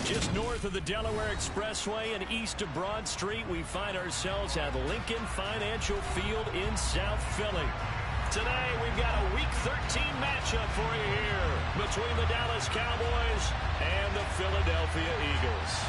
Just north of the Delaware Expressway and east of Broad Street, we find ourselves at Lincoln Financial Field in South Philly. Today, we've got a Week 13 matchup for you here between the Dallas Cowboys and the Philadelphia Eagles.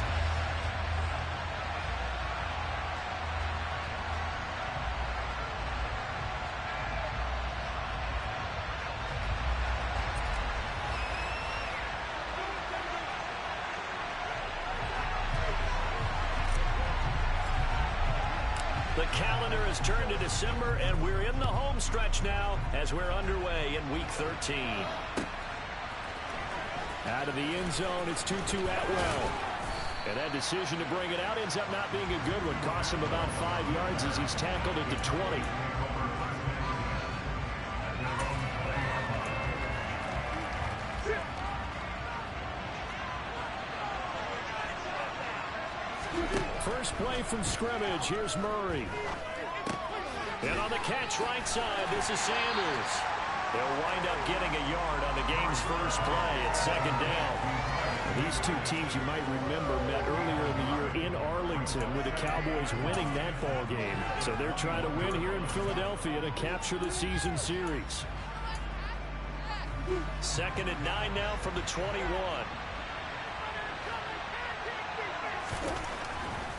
The calendar has turned to December, and we're in the home stretch now as we're underway in Week 13. Out of the end zone, it's 2-2 Atwell. And that decision to bring it out ends up not being a good one. Costs him about 5 yards as he's tackled at the 20. First play from scrimmage. Here's Murray. And on the catch right side, this is Sanders. They'll wind up getting a yard on the game's first play at second down. These two teams, you might remember, met earlier in the year in Arlington with the Cowboys winning that ball game. So they're trying to win here in Philadelphia to capture the season series. Second and 9 now from the 21.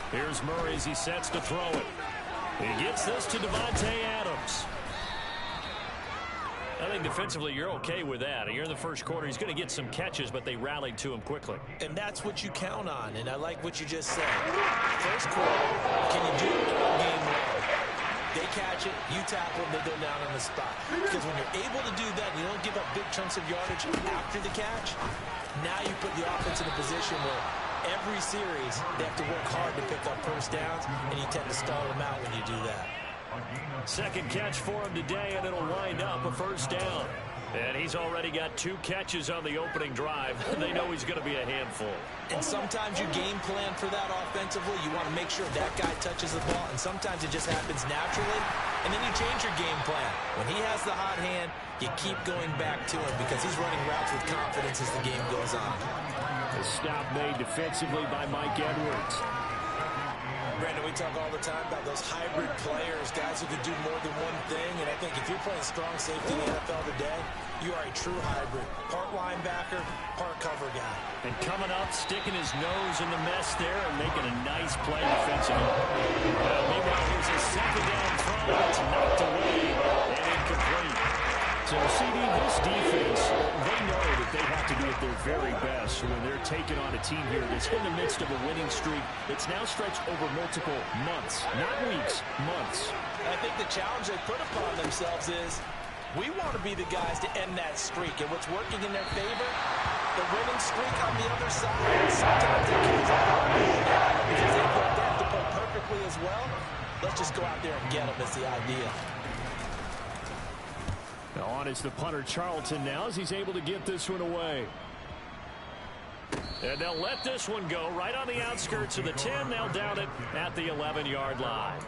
Here's Murray as he sets to throw it. He gets this to Devontae Adams. I think defensively you're okay with that. Here in the first quarter, he's going to get some catches, but they rallied to him quickly. And that's what you count on, and I like what you just said. First quarter, can you do it all game long? They catch it, you tackle them, they go down on the spot. Because when you're able to do that, and you don't give up big chunks of yardage after the catch, now you put the offense in a position where every series, they have to work hard to pick up first downs, and you tend to stall them out when you do that. Second catch for him today, and it'll wind up a first down. And he's already got 2 catches on the opening drive. They know he's going to be a handful. And sometimes you game plan for that offensively. You want to make sure that guy touches the ball, and sometimes it just happens naturally, and then you change your game plan. When he has the hot hand, you keep going back to him because he's running routes with confidence as the game goes on. A stop made defensively by Mike Edwards. Brandon, we talk all the time about those hybrid players, guys who can do more than one thing, and I think if you're playing strong safety in the NFL today, you are a true hybrid. Part linebacker, part cover guy. And coming up, sticking his nose in the mess there and making a nice play defensively. Meanwhile, here's a second down throw. It's knocked away and incomplete. So, CD, this defense, they know that they have to be at their very best when they're taking on a team here that's in the midst of a winning streak that's now stretched over multiple months, not weeks, months. I think the challenge they put upon themselves is we want to be the guys to end that streak. And what's working in their favor, the winning streak on the other side. Sometimes it kills out because they put that to play perfectly as well. Let's just go out there and get them is the idea. On is the punter Charlton now as he's able to get this one away. And they'll let this one go right on the outskirts of the 10. They'll down it at the 11-yard line.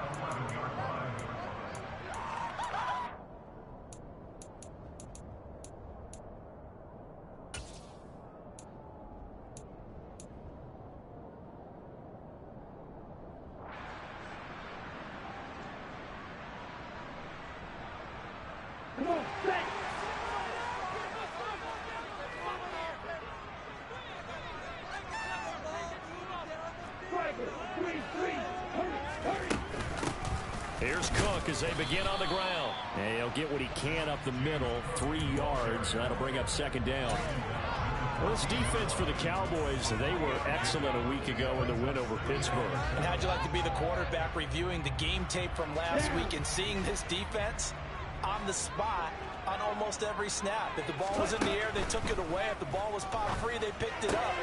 Here's Cook as they begin on the ground. And he'll get what he can up the middle, 3 yards. That'll bring up second down. Well, this defense for the Cowboys, they were excellent a week ago in the win over Pittsburgh. And how'd you like to be the quarterback reviewing the game tape from last week and seeing this defense on the spot on almost every snap? If the ball was in the air, they took it away. If the ball was popped free, they picked it up.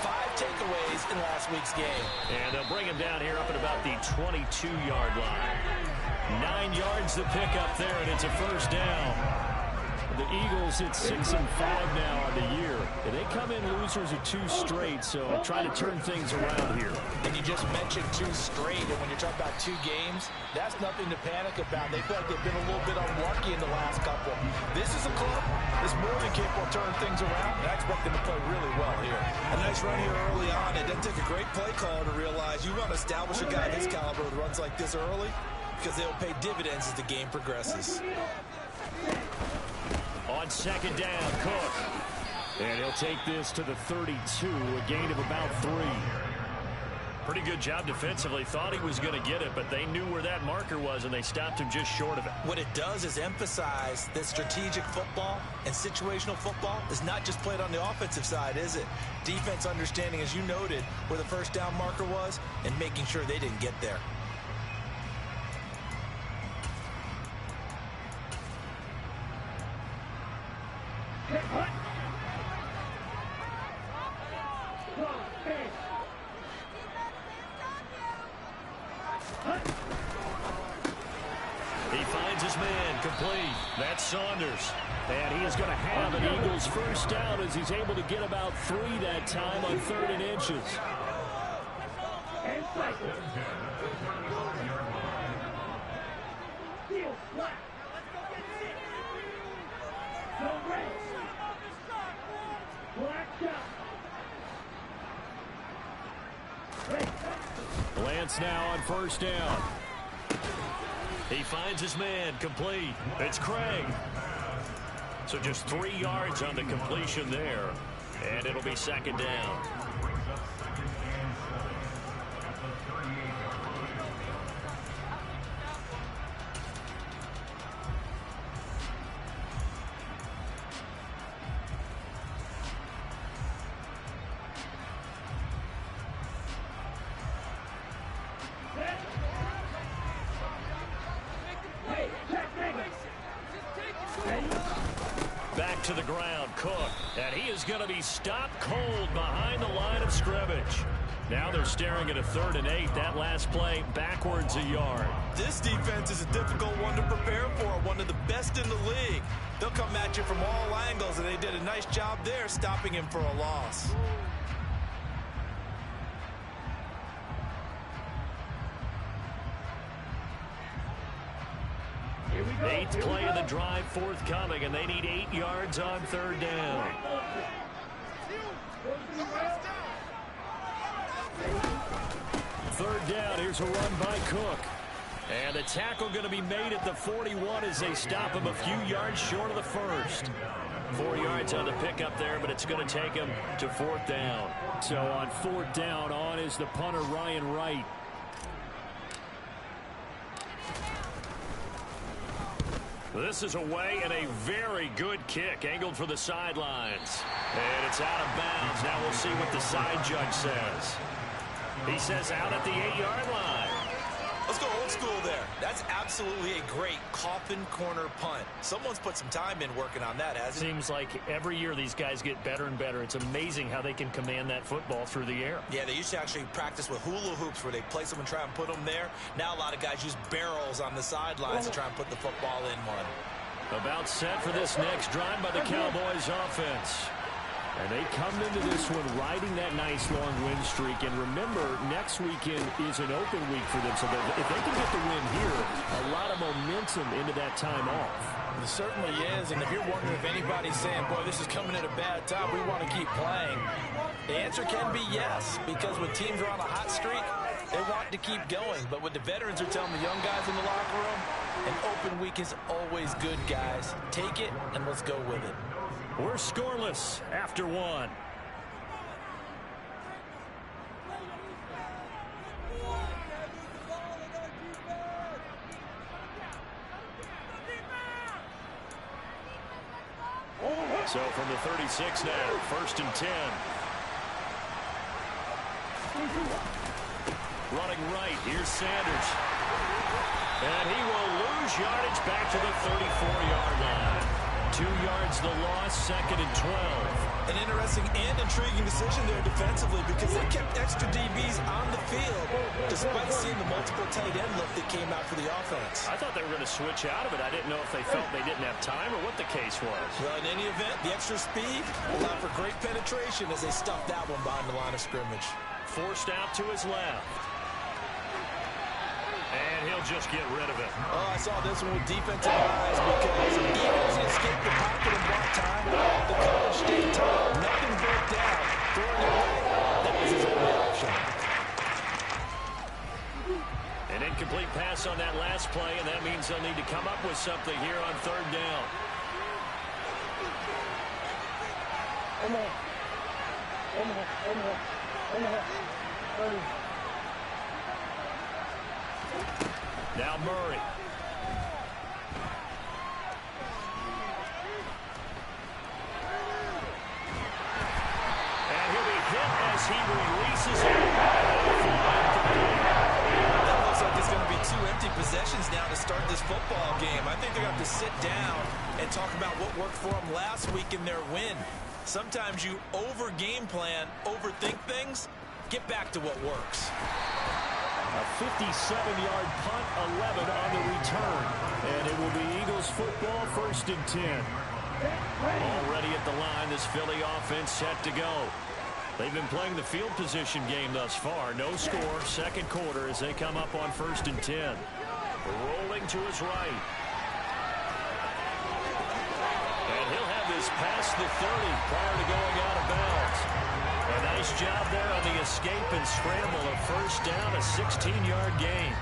5 takeaways in last week's game. And they'll bring him down here up at about the 22-yard line. 9 yards the pick up there, and it's a first down. The Eagles hit 6-5 now on the year. And they come in losers of 2 straight, so trying to turn things around here. And you just mentioned 2 straight, and when you're talking about 2 games, that's nothing to panic about. They feel like they've been a little bit unlucky in the last couple. This is a club that's more than capable of turning things around, and I expect them to play really well here. A nice run here early on. It doesn't take a great play call to realize you want to establish a guy this caliber with runs like this early, because they'll pay dividends as the game progresses. On second down, Cook. And he'll take this to the 32, a gain of about 3. Pretty good job defensively. Thought he was going to get it, but they knew where that marker was, and they stopped him just short of it. What it does is emphasize that strategic football and situational football is not just played on the offensive side, is it? Defense understanding, as you noted, where the first down marker was and making sure they didn't get there. He finds his man complete. That's Saunders. And he is going to have an Eagles first down as he's able to get about 3 that time on 3rd and inches. Lance now on first down. He finds his man complete. It's Craig. So just 3 yards on the completion there. And it'll be second down. Back to the ground, Cook. And he is going to be stopped cold behind the line of scrimmage. Now they're staring at a 3rd and 8. That last play backwards a yard. This defense is a difficult one to prepare for, one of the best in the league. They'll come at you from all angles, and they did a nice job there stopping him for a loss. Eighth play of the drive forthcoming, and they need 8 yards on 3rd down. Third down, here's a run by Cook. And the tackle going to be made at the 41 as they stop him a few yards short of the first. 4 yards on the pickup there, but it's going to take him to 4th down. So on 4th down, on is the punter, Ryan Wright. This is away and a very good kick, angled for the sidelines. And it's out of bounds. Now we'll see what the side judge says. He says out at the 8-yard line. Let's go old school there. That's absolutely a great coffin corner punt. Someone's put some time in working on that, hasn't it? Seems like every year these guys get better and better. It's amazing how they can command that football through the air. Yeah, they used to actually practice with hula hoops where they place them and try and put them there. Now a lot of guys use barrels on the sidelines to try and put the football in one. About set for this next drive by the Cowboys offense. And they come into this one riding that nice long win streak. And remember, next weekend is an open week for them. So if they can get the win here, a lot of momentum into that time off. It certainly is. And if you're wondering if anybody's saying, boy, this is coming at a bad time, we want to keep playing, the answer can be yes. Because when teams are on a hot streak, they want to keep going. But what the veterans are telling the young guys in the locker room, an open week is always good, guys. Take it, and let's go with it. We're scoreless after 1. So from the 36 now, 1st and 10. Running right, here's Sanders. And he will lose yardage back to the 34-yard line. 2 yards the loss, 2nd and 12. An interesting and intriguing decision there defensively because they kept extra DBs on the field despite seeing the multiple tight end look that came out for the offense. I thought they were going to switch out of it. I didn't know if they felt they didn't have time or what the case was. Well, in any event, the extra speed allowed for great penetration as they stuffed that one behind the line of scrimmage. Forced out to his left. And he'll just get rid of it. Oh, I saw this one with defensive eyes because even as he escaped the pocket and bought time, the coverage stayed tight. Nothing broke down. Throwing it away, that was his only option. An incomplete pass on that last play, and that means they'll need to come up with something here on 3rd down. Now Murray. And he'll be hit as he releases it. That looks like it's going to be 2 empty possessions now to start this football game. I think they're going to have to sit down and talk about what worked for them last week in their win. Sometimes you over-game plan, overthink things. Get back to what works. A 57-yard punt, 11 on the return. And it will be Eagles football, 1st and 10. Already at the line, this Philly offense set to go. They've been playing the field position game thus far. No score, 2nd quarter as they come up on 1st and 10. Rolling to his right. And he'll have this past the 30 prior to going out of bounds. A nice job there on the escape and scramble. A 1st down, a 16-yard gain.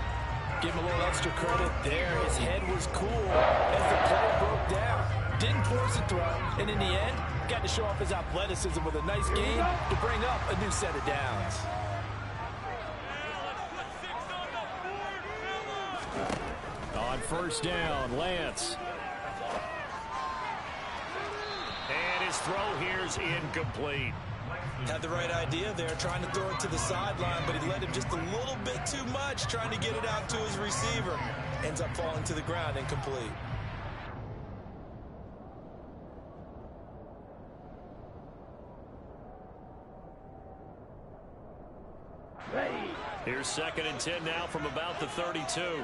Give him a little extra credit there. His head was cool as the play broke down. Didn't force a throw, and in the end, got to show off his athleticism with a nice gain to bring up a new set of downs. On 1st down, Lance. And his throw here's incomplete. Had the right idea there, trying to throw it to the sideline, but he let him just a little bit too much, trying to get it out to his receiver. Ends up falling to the ground, incomplete. Here's 2nd and 10 now from about the 32.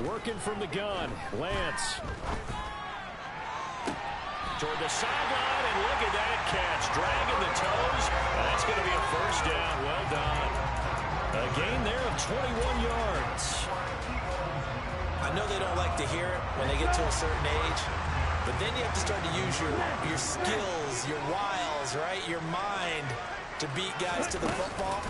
Working from the gun, Lance. Toward the sideline, and look at that catch. Dragging the toes. That's going to be a 1st down. Well done. A gain there of 21 yards. I know they don't like to hear it when they get to a certain age, but then you have to start to use your skills, your wiles, right? Your mind to beat guys to the football.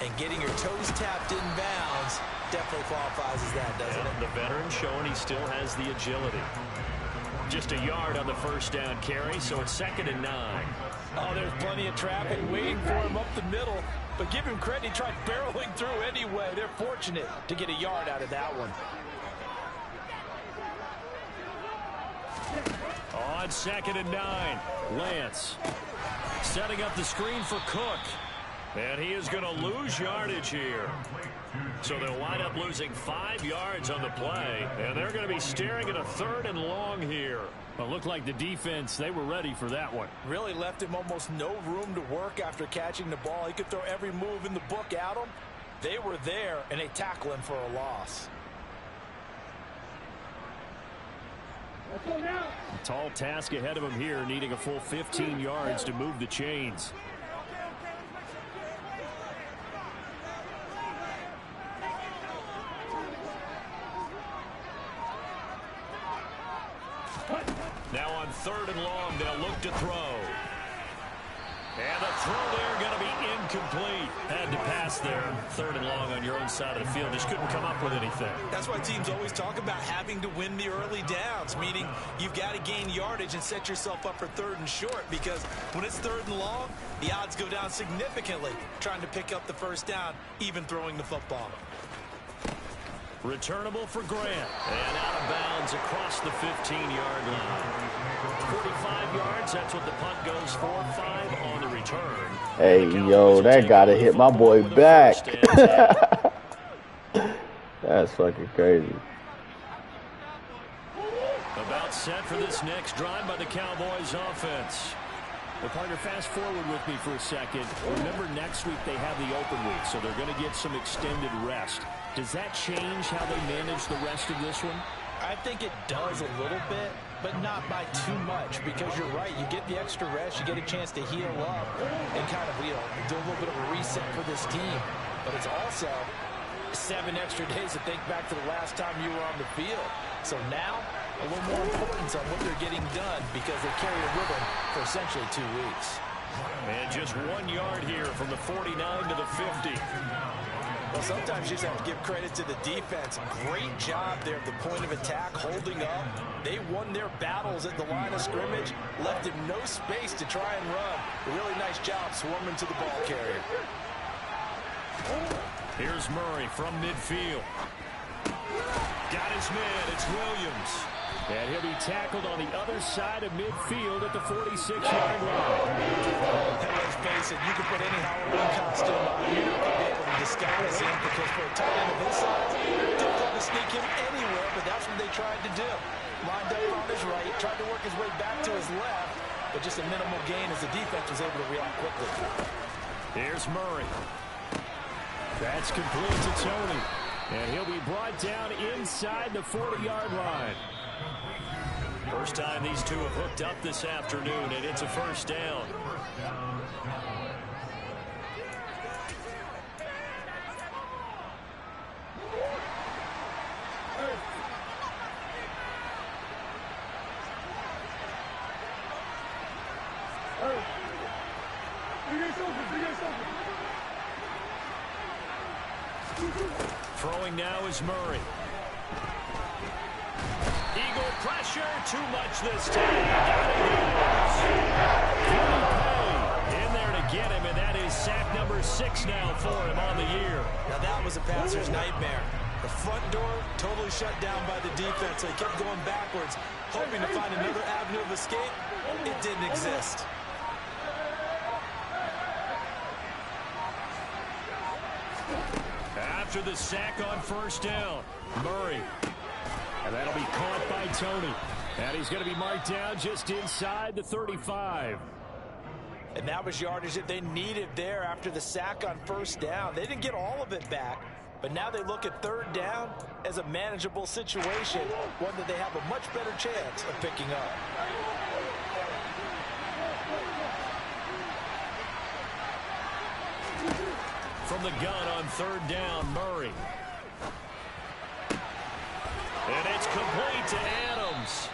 And getting your toes tapped in bounds definitely qualifies as that, doesn't it? The veteran showing he still has the agility. Just a yard on the 1st down carry, so it's 2nd and 9. Oh, there's plenty of traffic waiting for him up the middle. But give him credit, he tried barreling through anyway. They're fortunate to get a yard out of that one. On 2nd and 9, Lance setting up the screen for Cook. And he is going to lose yardage here. So they'll wind up losing 5 yards on the play. And they're going to be staring at a 3rd and long here. Well, it looked like the defense, they were ready for that one. Really left him almost no room to work after catching the ball. He could throw every move in the book at him. They were there, and they tackle him for a loss. A tall task ahead of him here, needing a full 15 yards to move the chains. Now on 3rd and long, they'll look to throw. And the throw there going to be incomplete. Had to pass there. 3rd and long on your own side of the field. Just couldn't come up with anything. That's why teams always talk about having to win the early downs, meaning you've got to gain yardage and set yourself up for 3rd and short, because when it's 3rd and long, the odds go down significantly trying to pick up the 1st down, even throwing the football. Returnable for Grant. And out of bounds across the 15-yard line. 45 yards, that's what the punt goes for. 5 on the return. Hey, yo, that gotta hit my boy back. That's fucking crazy. About set for this next drive by the Cowboys offense. Well, partner, fast forward with me for a second. Remember, next week they have the open week, so they're going to get some extended rest. Does that change how they manage the rest of this one? I think it does a little bit, but not by too much, because you're right. You get the extra rest, you get a chance to heal up and kind of, do a little bit of a reset for this team. But it's also 7 extra days to think back to the last time you were on the field. So now, a little more importance on what they're getting done, because they carry a rhythm for essentially 2 weeks. And just 1 yard here from the 49 to the 50. Well, sometimes you just have to give credit to the defense. Great job there at the point of attack, holding up. They won their battles at the line of scrimmage, left him no space to try and run. A really nice job swarming to the ball carrier. Here's Murray from midfield. Got his man. It's Williams. And he'll be tackled on the other side of midfield at the 46-yard line. Hey, let's face it, you can put any Halloween costume on. You're not going to be able to disguise him, because for a tight end of his size, it's difficult to sneak him anywhere, but that's what they tried to do. Lined up on his right, tried to work his way back to his left, but just a minimal gain as the defense was able to react quickly. Here's Murray. That's complete to Tony. And he'll be brought down inside the 40-yard line. First time these two have hooked up this afternoon, and it's a first down. Throwing now is Murray. Eagle pressure, too much this time. In there to get him, and that is sack number 6 now for him on the year. Now that was a passer's nightmare. The front door totally shut down by the defense. They kept going backwards, hoping to find another avenue of escape. It didn't exist. After the sack on first down, Murray. And that'll be caught by Tony. And he's going to be marked down just inside the 35. And that was yardage that they needed there after the sack on first down. They didn't get all of it back, but now they look at third down as a manageable situation, one that they have a much better chance of picking up. From the gun on third down, Murray. And it's complete to Adams.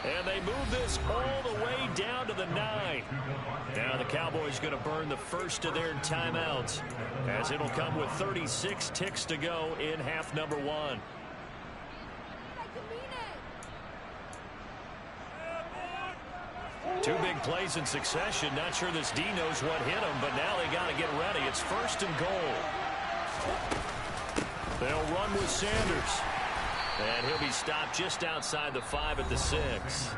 And they move this all the way down to the 9. Now the Cowboys going to burn the first of their timeouts, as it'll come with 36 ticks to go in half number 1. Two big plays in succession. Not sure this D knows what hit him, but now they got to get ready. It's first and goal. They'll run with Sanders. And he'll be stopped just outside the 5 at the 6.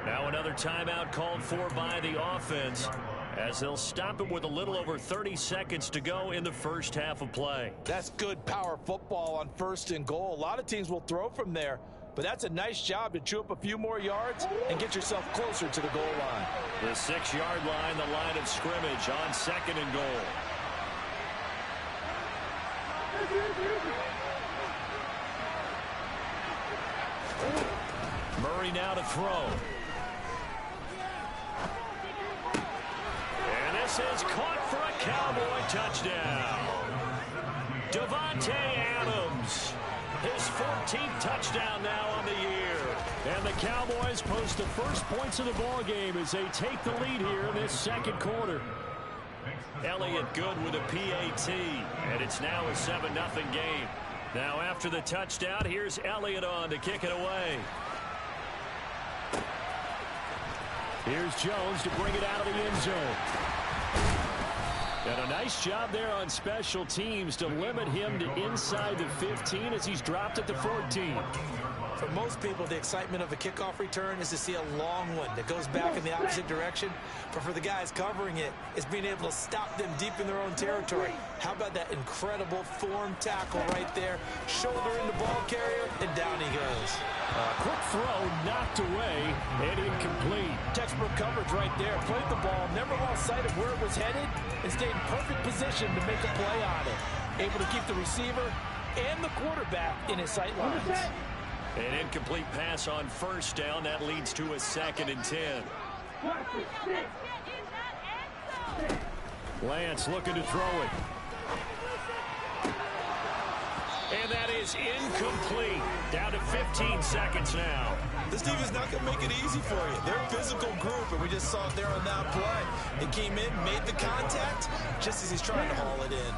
Now another timeout called for by the offense, as they'll stop him with a little over 30 seconds to go in the first half of play. That's good power football on first and goal. A lot of teams will throw from there, but that's a nice job to chew up a few more yards and get yourself closer to the goal line. The 6-yard line, the line of scrimmage on second and goal. Murray now to throw. And this is caught for a Cowboy touchdown. Davante Adams, his 14th touchdown now on the year. And the Cowboys post the first points of the ball game as they take the lead here in this second quarter. Elliott good with a PAT, and it's now a 7-0 game. Now after the touchdown, here's Elliott on to kick it away. Here's Jones to bring it out of the end zone. And a nice job there on special teams to limit him to inside the 15 as he's dropped at the 14. For most people, the excitement of a kickoff return is to see a long one that goes back in the opposite direction. But for the guys covering it, it's being able to stop them deep in their own territory. How about that incredible form tackle right there? Shoulder in the ball carrier, and down he goes. Quick throw, knocked away, and incomplete. Textbook coverage right there. Played the ball, never lost sight of where it was headed, and stayed in perfect position to make a play on it. Able to keep the receiver and the quarterback in his sight lines. An incomplete pass on first down. That leads to a 2nd and 10. Lance looking to throw it. And that is incomplete. Down to 15 seconds now. This team is not going to make it easy for you. They're a physical group, and we just saw it there on that play. It came in, made the contact, just as he's trying to haul it in.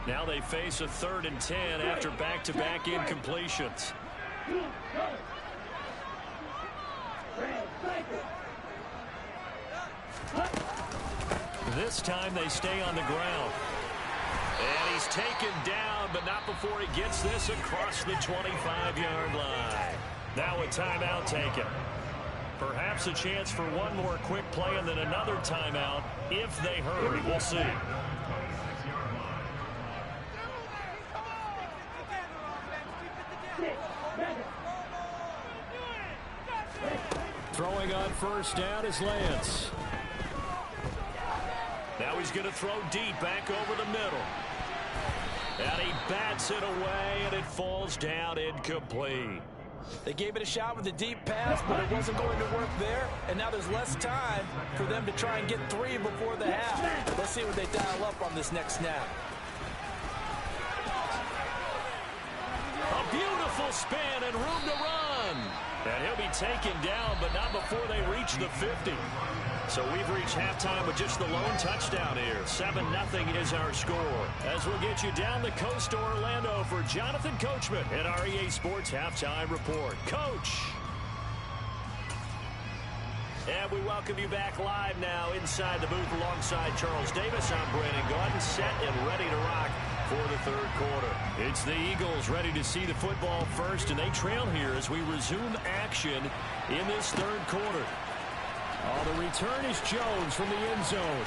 Now they face a 3rd and 10 after back-to-back incompletions. This time they stay on the ground. And he's taken down, but not before he gets this across the 25-yard line. Now a timeout taken. Perhaps a chance for one more quick play and then another timeout if they hurry. We'll see. Throwing on first down is Lance. Now he's going to throw deep back over the middle. And he bats it away, and it falls down incomplete. They gave it a shot with a deep pass, but it wasn't going to work there. And now there's less time for them to try and get 3 before the half. Let's see what they dial up on this next snap. A beautiful spin and room to run. And he'll be taken down, but not before they reach the 50. So we've reached halftime with just the lone touchdown here. 7-0 is our score. As we'll get you down the coast to Orlando for Jonathan Coachman at our EA Sports Halftime Report. Coach! And we welcome you back live now inside the booth alongside Charles Davis. I'm Brandon Gaudin, set and ready to rock for the 3rd quarter. It's the Eagles ready to see the football first, and they trail here as we resume action in this 3rd quarter. Oh, the return is Jones from the end zone.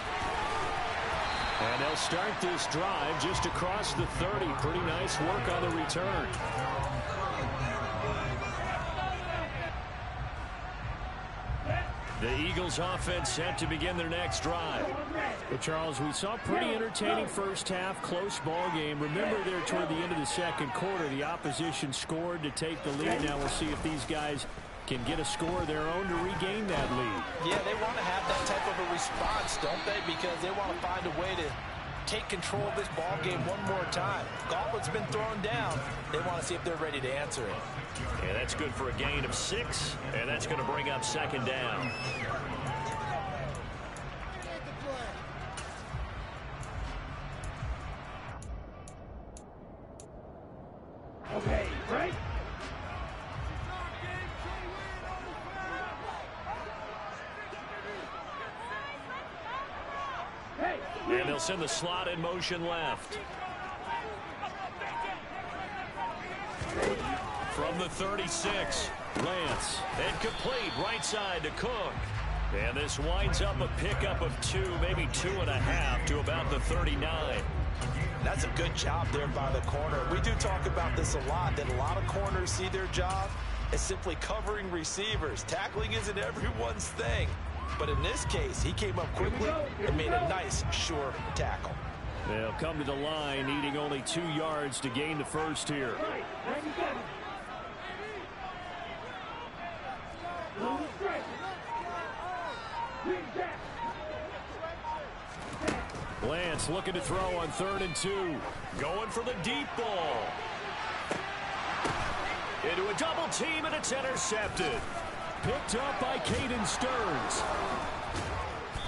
And they'll start this drive just across the 30. Pretty nice work on the return. The Eagles offense set to begin their next drive. Well, Charles, we saw a pretty entertaining first half, close ball game. Remember there toward the end of the 2nd quarter, the opposition scored to take the lead. Now we'll see if these guys can get a score of their own to regain that lead. Yeah, they want to have that type of a response, don't they? Because they want to find a way to take control of this ball game one more time. Gauntlet's been thrown down. They want to see if they're ready to answer it. And that's good for a gain of 6, and that's going to bring up 2nd down. Okay, right? And they'll send the slot in motion left. From the 36, Lance. And complete right side to Cook. And this winds up a pickup of 2, maybe 2.5 to about the 39. That's a good job there by the corner. We do talk about this a lot, that a lot of corners see their job as simply covering receivers. Tackling isn't everyone's thing. But in this case, he came up quickly and made a nice, sure tackle. They'll come to the line, needing only 2 yards to gain the first here. Lance looking to throw on 3rd and 2. Going for the deep ball. Into a double team, and it's intercepted. Picked up by Caden Stearns.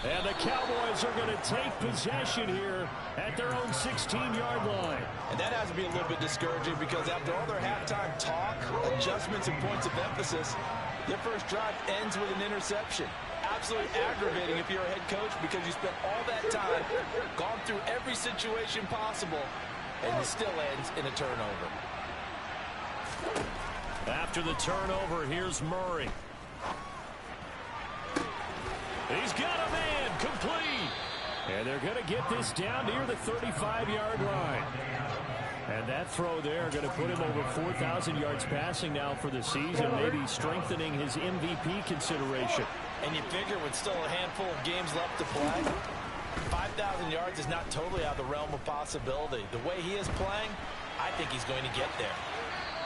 And the Cowboys are going to take possession here at their own 16-yard line. And that has to be a little bit discouraging because after all their halftime talk, adjustments, and points of emphasis, their first drive ends with an interception. absolutely aggravating if you're a head coach because you spent all that time, gone through every situation possible, and it still ends in a turnover. After the turnover, here's Murray. He's got a man, complete. And they're going to get this down near the 35-yard line. And that throw there going to put him over 4,000 yards passing now for the season, maybe strengthening his MVP consideration. And you figure with still a handful of games left to play, 5,000 yards is not totally out of the realm of possibility. The way he is playing, I think he's going to get there.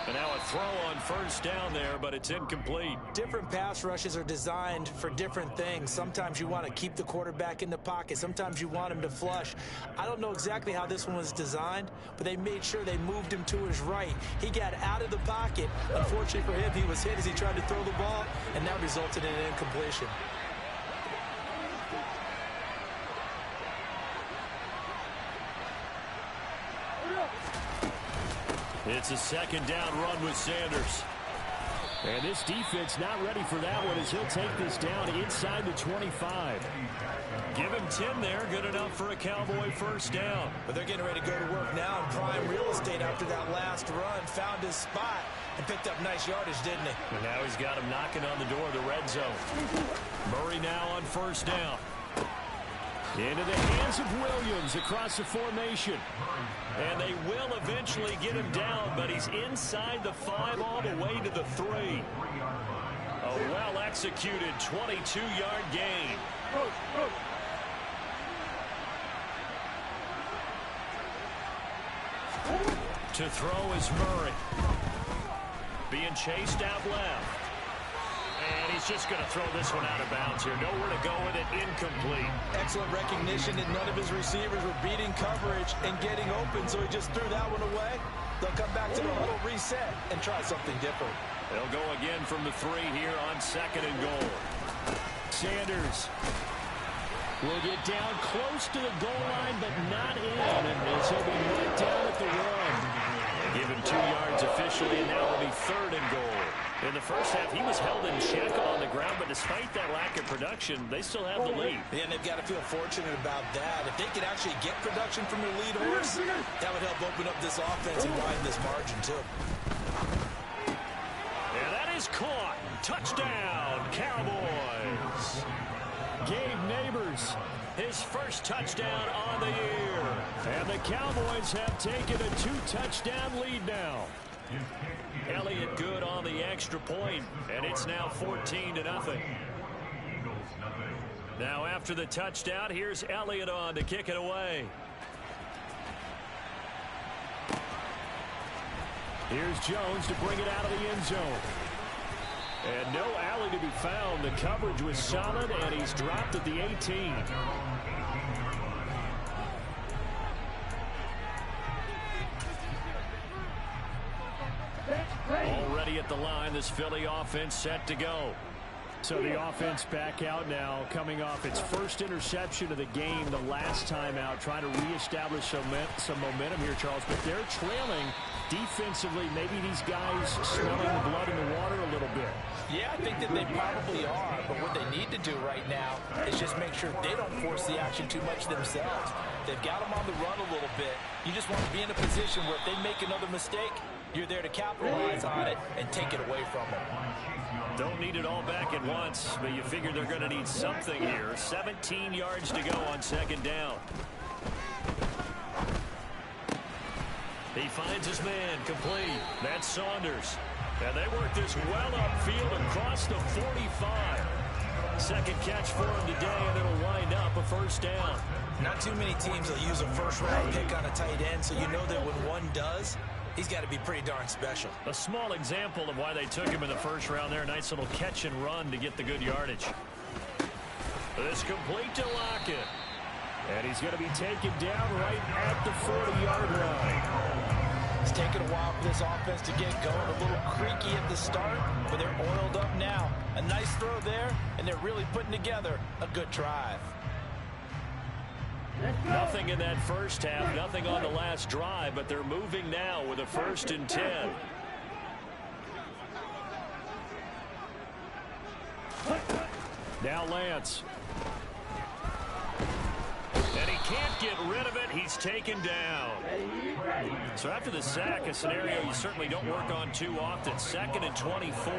And now a throw on first down there, but it's incomplete. Different pass rushes are designed for different things. Sometimes you want to keep the quarterback in the pocket. Sometimes you want him to flush. I don't know exactly how this one was designed, but they made sure they moved him to his right. He got out of the pocket. Unfortunately for him, he was hit as he tried to throw the ball, and that resulted in an incompletion. It's a second down run with Sanders. And this defense not ready for that one as he'll take this down inside the 25. Give him 10 there. Good enough for a Cowboy first down. But they're getting ready to go to work now in prime real estate after that last run. Found his spot and picked up nice yardage, didn't he? And now he's got him knocking on the door of the red zone. Murray now on first down. Into the hands of Williams across the formation. And they will eventually get him down, but he's inside the 5 all the way to the 3. A well-executed 22-yard gain. To throw is Murray. Being chased out left. And he's just going to throw this one out of bounds here. Nowhere to go with it. Incomplete. Excellent recognition that none of his receivers were beating coverage and getting open, so he just threw that one away. They'll come back to the huddle, reset, and try something different. They'll go again from the 3 here on second and goal. Sanders will get down close to the goal line, but not in. And he'll be right down at the 1. Give him 2 yards officially, and now it'll be third and goal. In the first half, he was held in check on the ground, but despite that lack of production, they still have the lead. Yeah, and they've got to feel fortunate about that. If they could actually get production from their lead horse, that would help open up this offense and widen this margin, too. And that is caught. Touchdown, Cowboys. Gabe Neighbors, his first touchdown on the year. And the Cowboys have taken a 2-touchdown lead now. Elliott good on the extra point, and it's now 14-0. Now after the touchdown, here's Elliott on to kick it away. Here's Jones to bring it out of the end zone. And no alley to be found. The coverage was solid, and he's dropped at the 18. Already at the line, this Philly offense set to go. So the offense back out now, coming off its first interception of the game the last time out, trying to reestablish some momentum here, Charles. But they're trailing defensively. Maybe these guys smelling the blood in the water a little bit. Yeah, I think that they probably are. But what they need to do right now is just make sure they don't force the action too much themselves. They've got them on the run a little bit. You just want to be in a position where if they make another mistake, you're there to capitalize on it and take it away from them. Don't need it all back at once, but you figure they're going to need something here. 17 yards to go on second down. He finds his man, complete. That's Saunders. And they work this well upfield across the 45. Second catch for him today, and it'll wind up a first down. Not too many teams will use a first-round pick on a tight end, so you know that when one does, he's got to be pretty darn special. A small example of why they took him in the first round there. Nice little catch and run to get the good yardage. This complete to Lockett. And he's going to be taken down right at the 40-yard line. It's taken a while for this offense to get going. A little creaky at the start, but they're oiled up now. A nice throw there, and they're really putting together a good drive. Nothing in that first half, nothing on the last drive, but they're moving now with a 1st and 10. Now Lance. And he can't get rid of it. He's taken down. So after the sack, a scenario you certainly don't work on too often. 2nd and 24.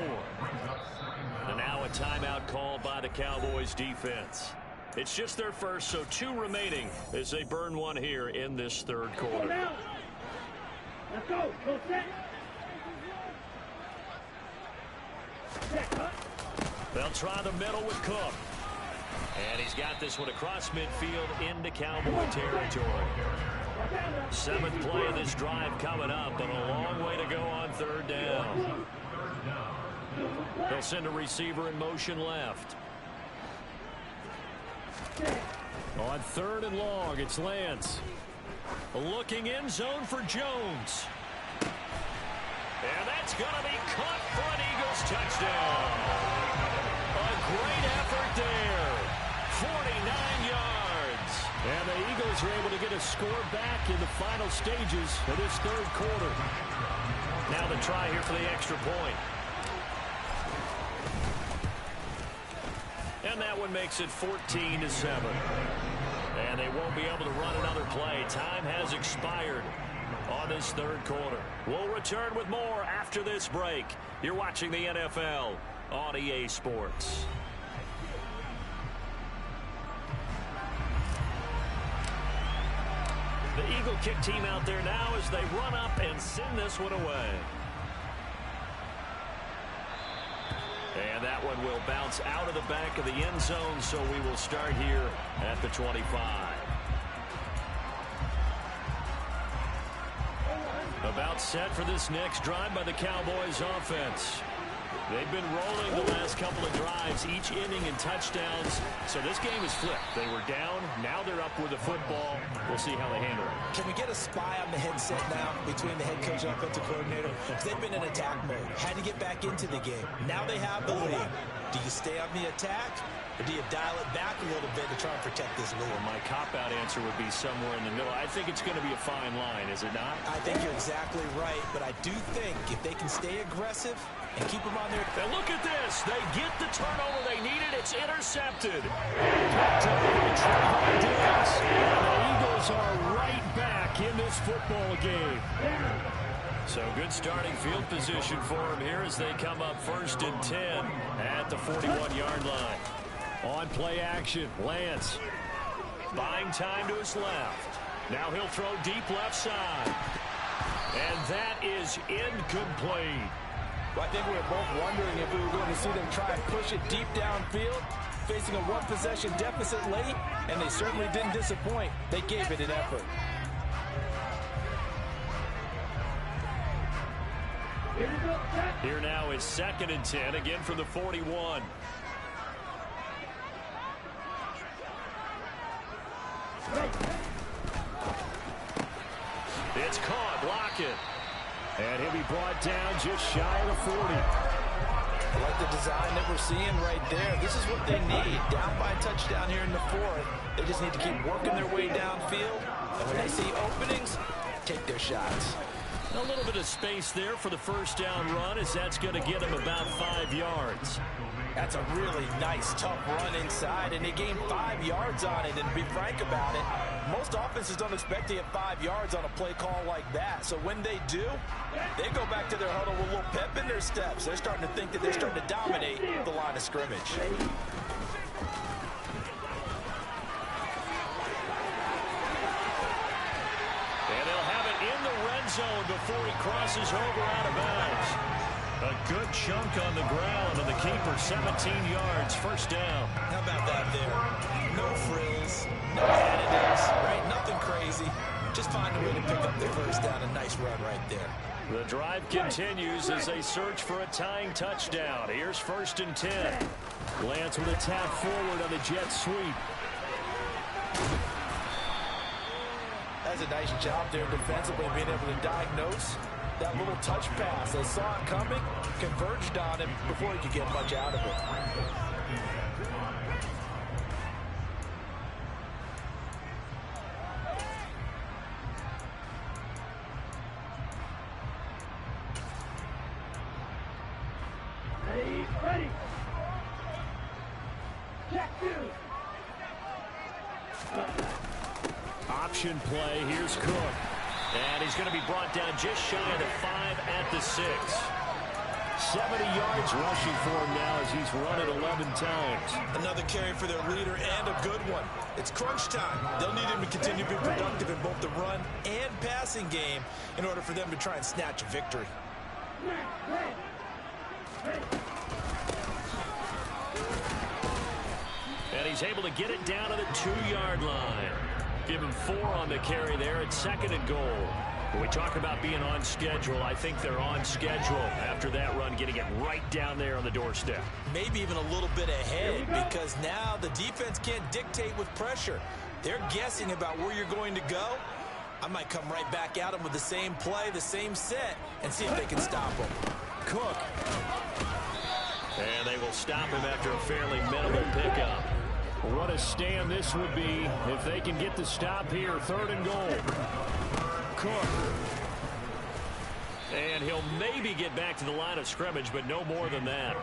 And now a timeout called by the Cowboys defense. It's just their first, so 2 remaining as they burn one here in this 3rd quarter. Let's go. Go set. They'll try the middle with Cook. And he's got this one across midfield into Cowboy territory. 7th play of this drive coming up, but a long way to go on 3rd down. They'll send a receiver in motion left. On 3rd and long, it's Lance. Looking in zone for Jones. And that's going to be caught for an Eagles touchdown. A great effort there. 49 yards. And the Eagles are able to get a score back in the final stages of this 3rd quarter. Now the try here for the extra point. And that one makes it 14-7. And they won't be able to run another play. Time has expired on this 3rd quarter. We'll return with more after this break. You're watching the NFL on EA Sports. The Eagle kick team out there now as they run up and send this one away. And that one will bounce out of the back of the end zone, so we will start here at the 25. About set for this next drive by the Cowboys offense. They've been rolling the last couple of drives, each inning in touchdowns. So this game is flipped. They were down. Now they're up with the football. We'll see how they handle it. Can we get a spy on the headset now between the head coach and offensive coordinator? Because they've been in attack mode. Had to get back into the game. Now they have the lead. Do you stay on the attack, or do you dial it back a little bit to try and protect this lead? Well, my cop-out answer would be somewhere in the middle. I think it's going to be a fine line, is it not? I think you're exactly right, but I do think if they can stay aggressive and keep them on their... And look at this. They get the turnover they needed. It's intercepted. And the Eagles are right back in this football game. So good starting field position for them here as they come up 1st and 10 at the 41-yard line. On play action, Lance. Buying time to his left. Now he'll throw deep left side. And that is incomplete. Well, I think we were both wondering if we were going to see them try and push it deep downfield, facing a one-possession deficit late, and they certainly didn't disappoint. They gave it an effort. Here now is 2nd and 10, again from the 41. It's caught, block it. And he'll be brought down just shy of the 40. I like the design that we're seeing right there. This is what they need. Down by a touchdown here in the 4th. They just need to keep working their way downfield. And when they see openings, take their shots. A little bit of space there for the 1st down run, as that's going to get them about 5 yards. That's a really nice, tough run inside, and they gained 5 yards on it. And to be frank about it, most offenses don't expect to get 5 yards on a play call like that. So when they do, they go back to their huddle with a little pep in their steps. They're starting to think that they're starting to dominate the line of scrimmage. And they'll have it in the red zone before he crosses over out of bounds. A good chunk on the ground, and the keeper 17 yards, 1st down. How about that there? No frills, no additives, right? Nothing crazy. Just find a way to pick up the 1st down. A nice run right there. The drive continues as they search for a tying touchdown. Here's 1st and 10. Lance with a tap forward on the jet sweep. That's a nice job there defensively, being able to diagnose that little touch pass. They saw it coming, converged on him before he could get much out of it. Ready. Option play. Here's Cook. And he's going to be brought down just shy of the 5 at the 6. 70 yards rushing for him now as he's run it 11 times. Another carry for their leader and a good one. It's crunch time. They'll need him to continue to be productive in both the run and passing game in order for them to try and snatch a victory. And he's able to get it down to the 2-yard line. Give him 4 on the carry there at 2nd and goal. When we talk about being on schedule, I think they're on schedule after that run, getting it right down there on the doorstep. Maybe even a little bit ahead, because now the defense can't dictate with pressure. They're guessing about where you're going to go. I might come right back at them with the same play, the same set, and see if they can stop them. Cook. And they will stop him after a fairly minimal pickup. What a stand this would be if they can get the stop here. 3rd and goal. Cook. And he'll maybe get back to the line of scrimmage, but no more than that.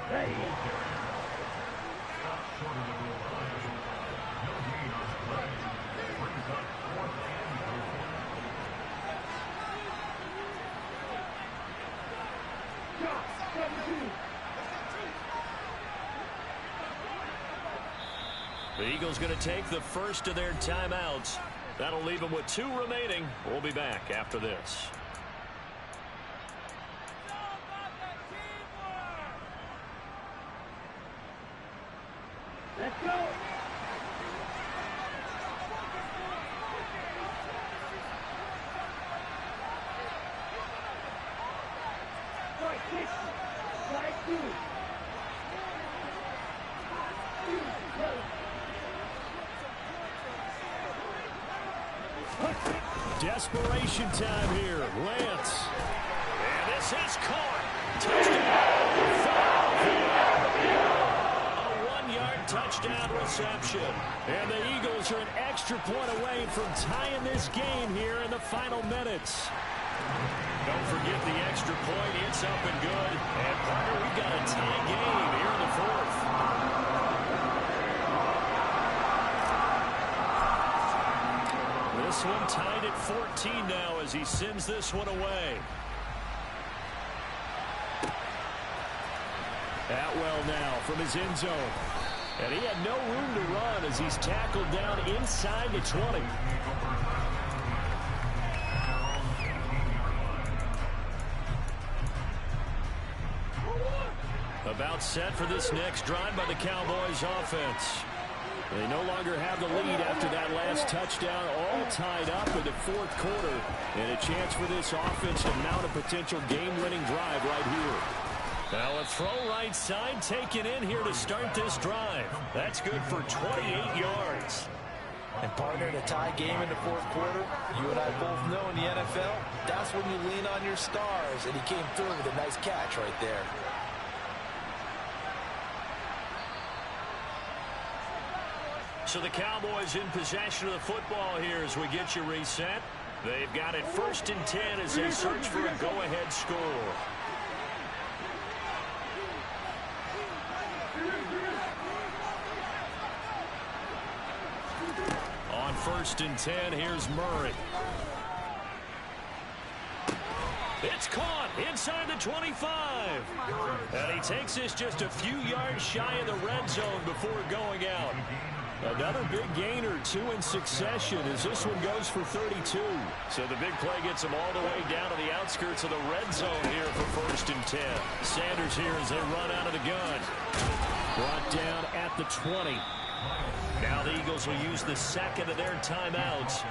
The Eagles going to take the first of their timeouts. That'll leave them with 2 remaining. We'll be back after this. Let's go. Desperation time here. Lance. And this is caught. Touchdown. A 1-yard touchdown reception. And the Eagles are an extra point away from tying this game here in the final minutes. Don't forget the extra point. It's up and good. And, partner, we've got a tie game here in the 4th. This one tied at 14 now as he sends this one away. Atwell now from his end zone. And he had no room to run as he's tackled down inside the 20. About set for this next drive by the Cowboys offense. They no longer have the lead after that last touchdown, all tied up in the 4th quarter. And a chance for this offense to mount a potential game-winning drive right here. Now a throw right side taken in here to start this drive. That's good for 28 yards. And, partner, in a tie game in the 4th quarter, you and I both know in the NFL, that's when you lean on your stars. And he came through with a nice catch right there. So the Cowboys in possession of the football here as we get you reset. They've got it 1st and 10 as they search for a go-ahead score. On 1st and 10, here's Murray. It's caught inside the 25. And he takes this just a few yards shy of the red zone before going out. Another big gain or 2 in succession as this one goes for 32. So the big play gets them all the way down to the outskirts of the red zone here for 1st and 10. Sanders here as they run out of the gun. Brought down at the 20. Now the Eagles will use the 2nd of their timeouts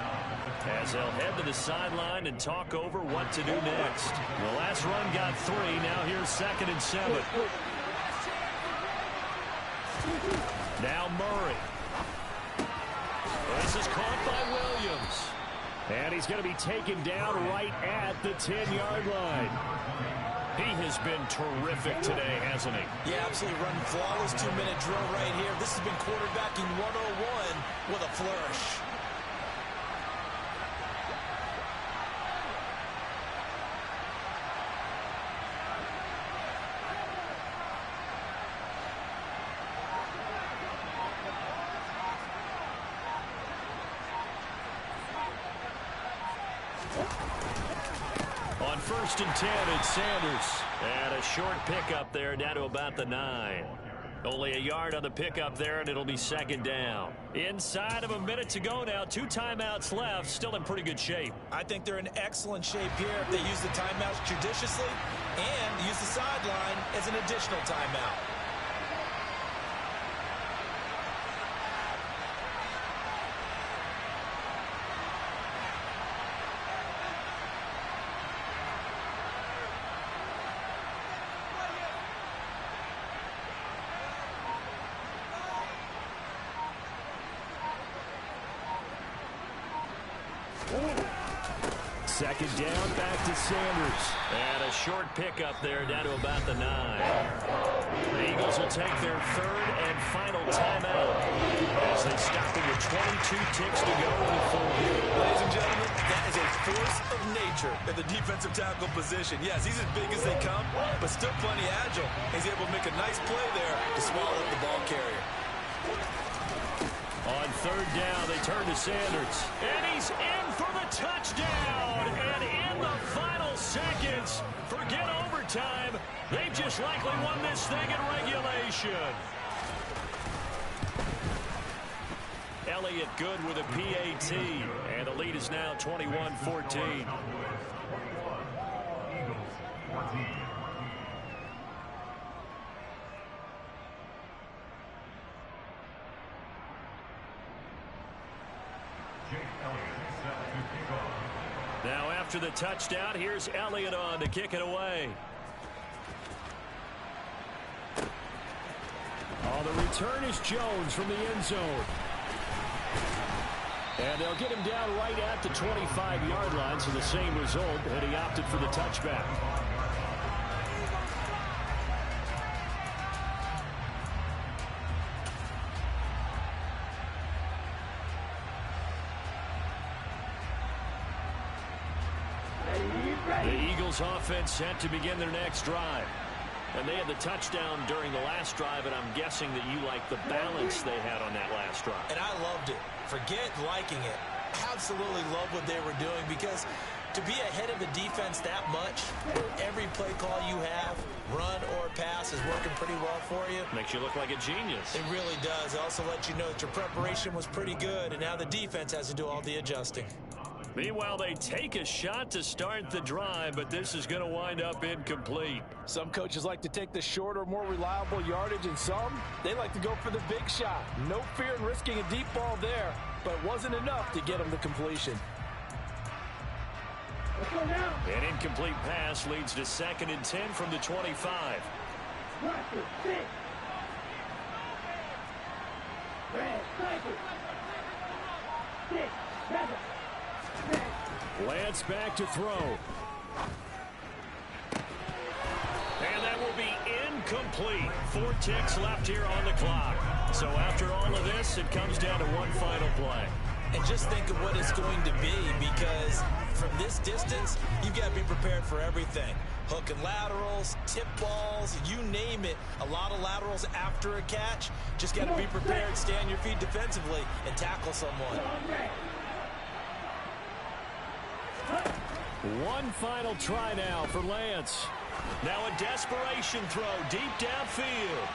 as they'll head to the sideline and talk over what to do next. The last run got 3. Now here's 2nd and 7. Now Murray. This is caught by Williams. And he's going to be taken down right at the 10-yard line. He has been terrific today, hasn't he? Yeah, absolutely. Running flawless 2-minute drill right here. This has been quarterbacking 101 with a flourish. first and 10. It's Sanders. And a short pickup there down to about the 9. Only a yard on the pickup there, and it'll be second down. Inside of a minute to go now. 2 timeouts left. Still in pretty good shape. I think they're in excellent shape here if they use the timeouts judiciously and use the sideline as an additional timeout. Second down, back to Sanders. And a short pickup there down to about the 9. The Eagles will take their third and final timeout as they stop it with 22 ticks to go in the fourth. Ladies and gentlemen, that is a force of nature at the defensive tackle position. Yes, he's as big as they come, but still plenty agile. He's able to make a nice play there to swallow up the ball carrier. On third down, they turn to Sanders. And he's in for the touchdown. And in the final seconds, forget overtime. They've just likely won this thing in regulation. Elliott good with a PAT. And the lead is now 21-14. Now after the touchdown, here's Elliott on to kick it away. Oh, the return is Jones from the end zone. And they'll get him down right at the 25-yard line, so the same result, and he opted for the touchback. The Eagles offense set to begin their next drive. And they had the touchdown during the last drive, and I'm guessing that you like the balance they had on that last drive. And I loved it. Forget liking it. Absolutely love what they were doing, because to be ahead of the defense that much, where every play call you have, run or pass, is working pretty well for you. Makes you look like a genius. It really does. It also lets you know that your preparation was pretty good, and now the defense has to do all the adjusting. Meanwhile, they take a shot to start the drive, but this is going to wind up incomplete. Some coaches like to take the shorter, more reliable yardage, and some, they like to go for the big shot. No fear in risking a deep ball there, but it wasn't enough to get them to completion. An incomplete pass leads to 2nd and 10 from the 25. Lance back to throw. And that will be incomplete. 4 ticks left here on the clock. So after all of this, it comes down to one final play. And just think of what it's going to be, because from this distance, you've got to be prepared for everything. Hook and laterals, tip balls, you name it. A lot of laterals after a catch. Just got to be prepared, stay on your feet defensively, and tackle someone. One final try now for Lance. Now a desperation throw deep downfield.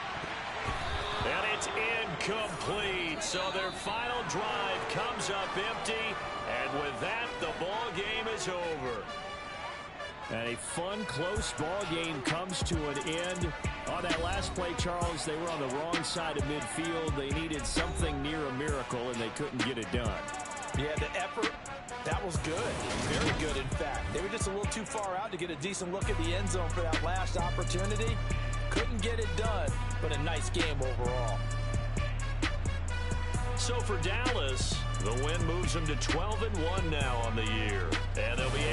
And it's incomplete. So their final drive comes up empty. And with that, the ball game is over. And a fun, close ball game comes to an end. On that last play, Charles, they were on the wrong side of midfield. They needed something near a miracle, and they couldn't get it done. Yeah, the effort, that was good. Very good, in fact. They were just a little too far out to get a decent look at the end zone for that last opportunity. Couldn't get it done, but a nice game overall. So for Dallas, the win moves them to 12-1 now on the year. And they'll be able